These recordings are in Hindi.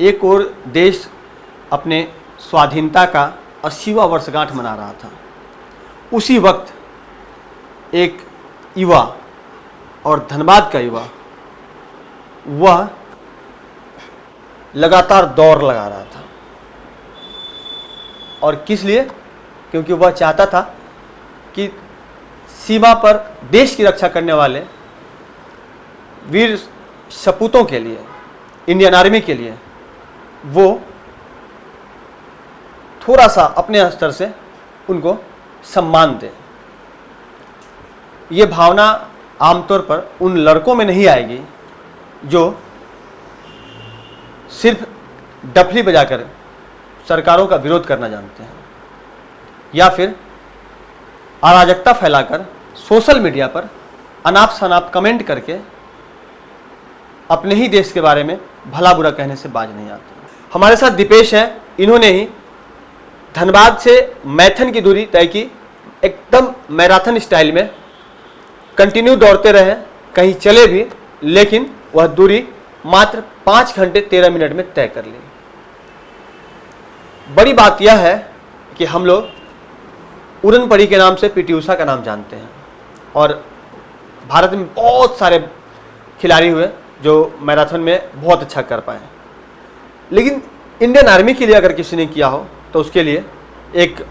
एक और देश अपने स्वाधीनता का 80वां वर्षगांठ मना रहा था। उसी वक्त एक युवा और धनबाद का युवा वह लगातार दौड़ लगा रहा था। और किस लिए? क्योंकि वह चाहता था कि सीमा पर देश की रक्षा करने वाले वीर सपूतों के लिए, इंडियन आर्मी के लिए वो थोड़ा सा अपने स्तर से उनको सम्मान दे। ये भावना आमतौर पर उन लड़कों में नहीं आएगी जो सिर्फ डफली बजाकर सरकारों का विरोध करना जानते हैं या फिर अराजकता फैलाकर सोशल मीडिया पर अनाप शनाप कमेंट करके अपने ही देश के बारे में भला बुरा कहने से बाज नहीं आते। हमारे साथ दीपेश है। इन्होंने ही धनबाद से मैथन की दूरी तय की, एकदम मैराथन स्टाइल में कंटिन्यू दौड़ते रहे, कहीं चले भी, लेकिन वह दूरी मात्र 5 घंटे 13 मिनट में तय कर ली। बड़ी बात यह है कि हम लोग उड़न पड़ी के नाम से पीटी उषा का नाम जानते हैं और भारत में बहुत सारे खिलाड़ी हुए जो मैराथन में बहुत अच्छा कर पाए, लेकिन इंडियन आर्मी के लिए अगर किसी ने किया हो तो उसके लिए एक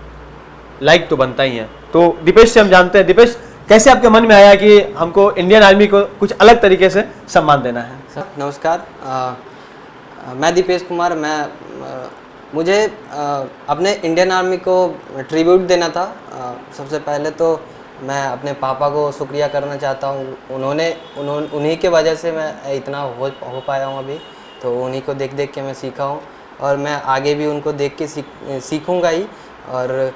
लाइक तो बनता ही है। तो दीपेश से हम जानते हैं। दीपेश, कैसे आपके मन में आया कि हमको इंडियन आर्मी को कुछ अलग तरीके से सम्मान देना है? सर नमस्कार, मैं दीपेश कुमार। मुझे अपने इंडियन आर्मी को ट्रिब्यूट देना था। सबसे पहले तो मैं अपने पापा को शुक्रिया करना चाहता हूँ। उन्हीं के वजह से मैं इतना हो पाया हूँ अभी। तो उन्हीं को देख देख के मैं सीखा हूँ और मैं आगे भी उनको देख के सीखूँगा ही। और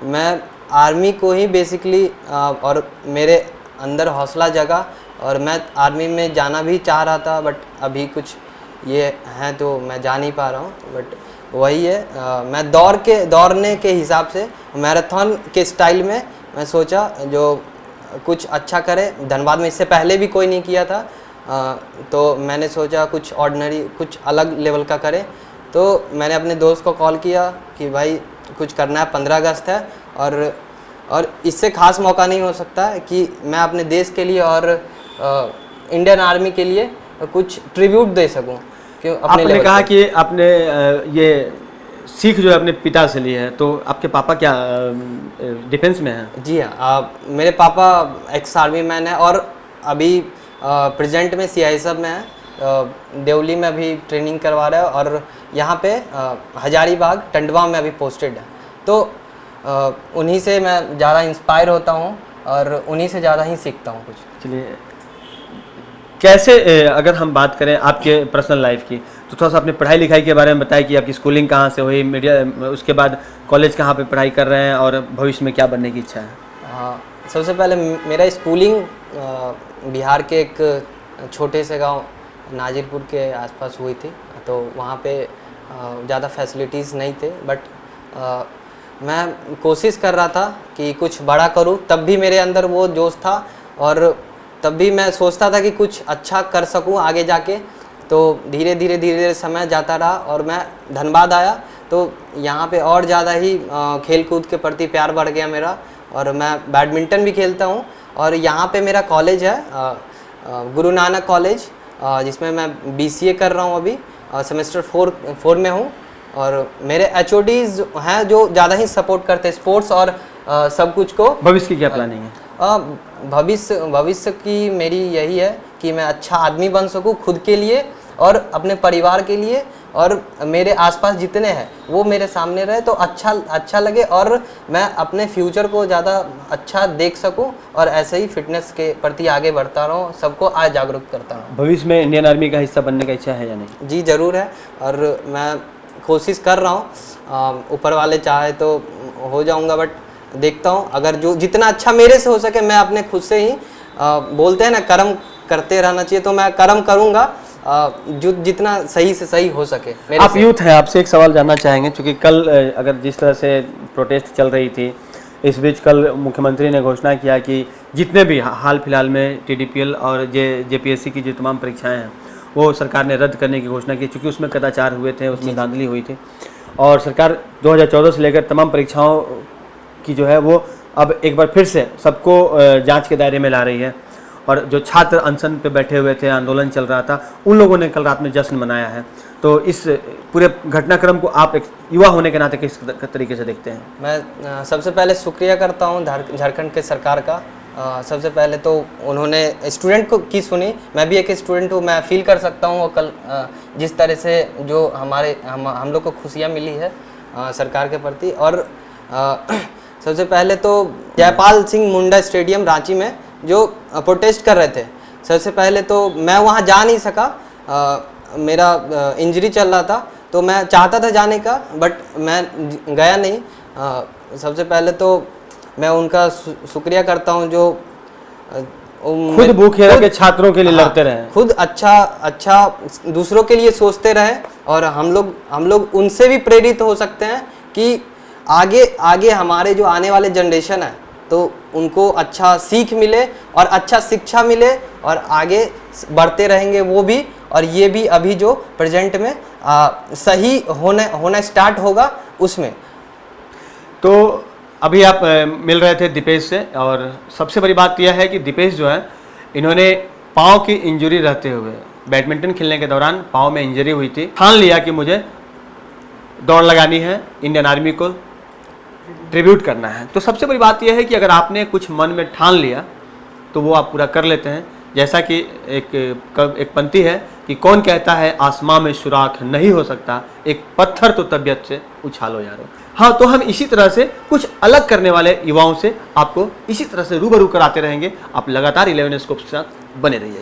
मैं आर्मी को ही बेसिकली और मेरे अंदर हौसला जगा और मैं आर्मी में जाना भी चाह रहा था, बट अभी कुछ ये हैं तो मैं जा नहीं पा रहा हूँ। बट वही है, मैं दौड़ने के हिसाब से मैराथन के स्टाइल में मैं सोचा जो कुछ अच्छा करे। धनबाद में इससे पहले भी कोई नहीं किया था, तो मैंने सोचा कुछ ऑर्डिनरी, कुछ अलग लेवल का करे। तो मैंने अपने दोस्त को कॉल किया कि भाई कुछ करना है, 15 अगस्त है और इससे खास मौका नहीं हो सकता है कि मैं अपने देश के लिए और इंडियन आर्मी के लिए कुछ ट्रिब्यूट दे सकूं। क्यों आपने कहा कि आपने ये सीख जो है अपने पिता से ली है, तो आपके पापा क्या डिफेंस में हैं? जी हाँ, मेरे पापा एक्स आर्मी मैन है और अभी प्रेजेंट में CISF में है। देवली में अभी ट्रेनिंग करवा रहा है और यहाँ पे हजारीबाग टंडवा में अभी पोस्टेड है। तो उन्हीं से मैं ज़्यादा इंस्पायर होता हूँ और उन्हीं से ज़्यादा ही सीखता हूँ कुछ। चलिए, कैसे अगर हम बात करें आपके पर्सनल लाइफ की, तो थोड़ा सा अपने पढ़ाई लिखाई के बारे में बताएं कि आपकी स्कूलिंग कहाँ से हुई, मीडिया, उसके बाद कॉलेज कहाँ पे पढ़ाई कर रहे हैं और भविष्य में क्या बनने की इच्छा है? हाँ, सबसे पहले मेरा स्कूलिंग बिहार के एक छोटे से गांव नाजिरपुर के आसपास हुई थी। तो वहाँ पे ज़्यादा फैसिलिटीज़ नहीं थे, बट मैं कोशिश कर रहा था कि कुछ बड़ा करूँ। तब भी मेरे अंदर वो जोश था और तब भी मैं सोचता था कि कुछ अच्छा कर सकूं आगे जाके। तो धीरे धीरे समय जाता रहा और मैं धनबाद आया तो यहाँ पे और ज़्यादा ही खेल कूद के प्रति प्यार बढ़ गया मेरा। और मैं बैडमिंटन भी खेलता हूँ और यहाँ पे मेरा कॉलेज है गुरु नानक कॉलेज, जिसमें मैं BCA कर रहा हूँ अभी, सेमेस्टर 4 में हूँ। और मेरे HODs हैं जो ज़्यादा ही सपोर्ट करते हैं स्पोर्ट्स और सब कुछ को। भविष्य की क्या प्लानिंग है? भविष्य की मेरी यही है कि मैं अच्छा आदमी बन सकूं खुद के लिए और अपने परिवार के लिए, और मेरे आसपास जितने हैं वो मेरे सामने रहे तो अच्छा लगे और मैं अपने फ्यूचर को ज़्यादा अच्छा देख सकूं और ऐसे ही फिटनेस के प्रति आगे बढ़ता रहूं, सबको आज जागरूक करता रहूं। भविष्य में इंडियन आर्मी का हिस्सा बनने का इच्छा है या नहीं? जी ज़रूर है और मैं कोशिश कर रहा हूँ। ऊपर वाले चाहे तो हो जाऊँगा, बट देखता हूँ। अगर जो जितना अच्छा मेरे से हो सके मैं अपने खुद से ही बोलते हैं ना, कर्म करते रहना चाहिए, तो मैं कर्म करूँगा जो जितना सही से सही हो सके। आप यूथ हैं, आपसे एक सवाल जानना चाहेंगे, क्योंकि कल अगर जिस तरह से प्रोटेस्ट चल रही थी, इस बीच कल मुख्यमंत्री ने घोषणा किया कि जितने भी हाल फिलहाल में TDPL और JPSC की जो तमाम परीक्षाएं हैं वो सरकार ने रद्द करने की घोषणा की, क्योंकि उसमें कदाचार हुए थे, उसमें धांधली हुई थी। और सरकार 2014 से लेकर तमाम परीक्षाओं की जो है वो अब एक बार फिर से सबको जांच के दायरे में ला रही है। और जो छात्र अनशन पे बैठे हुए थे, आंदोलन चल रहा था, उन लोगों ने कल रात में जश्न मनाया है। तो इस पूरे घटनाक्रम को आप एक युवा होने के नाते किस तरीके से देखते हैं? मैं सबसे पहले शुक्रिया करता हूँ झारखंड के सरकार का। सबसे पहले तो उन्होंने स्टूडेंट को की सुनी। मैं भी एक स्टूडेंट हूँ, मैं फील कर सकता हूँ। और कल जिस तरह से जो हम लोग को खुशियाँ मिली है सरकार के प्रति। और सबसे पहले तो जयपाल सिंह मुंडा स्टेडियम रांची में जो प्रोटेस्ट कर रहे थे, सबसे पहले तो मैं वहाँ जा नहीं सका, मेरा इंजरी चल रहा था, तो मैं चाहता था जाने का, बट मैं गया नहीं। सबसे पहले तो मैं उनका शुक्रिया करता हूँ जो खुद भूखे रह के छात्रों के लिए लड़ते रहे, खुद अच्छा दूसरों के लिए सोचते रहे। और हम लोग उनसे भी प्रेरित हो सकते हैं कि आगे हमारे जो आने वाले जनरेशन है तो उनको अच्छा सीख मिले और अच्छा शिक्षा मिले और आगे बढ़ते रहेंगे वो भी। और ये भी अभी जो प्रेजेंट में सही होना स्टार्ट होगा उसमें। तो अभी आप मिल रहे थे दीपेश से, और सबसे बड़ी बात यह है कि दीपेश जो है, इन्होंने पाँव की इंजरी रहते हुए बैडमिंटन खेलने के दौरान पाँव में इंजरी हुई थी, ठान लिया कि मुझे दौड़ लगानी है, इंडियन आर्मी को ट्रिब्यूट करना है। तो सबसे बड़ी बात यह है कि अगर आपने कुछ मन में ठान लिया तो वो आप पूरा कर लेते हैं। जैसा कि एक पंक्ति है कि कौन कहता है आसमां में सुराख नहीं हो सकता, एक पत्थर तो तबीयत से उछालो यारो। हाँ, तो हम इसी तरह से कुछ अलग करने वाले युवाओं से आपको इसी तरह से रूबरू कराते रहेंगे। आप लगातार 11 स्कोप के साथ बने रहिए।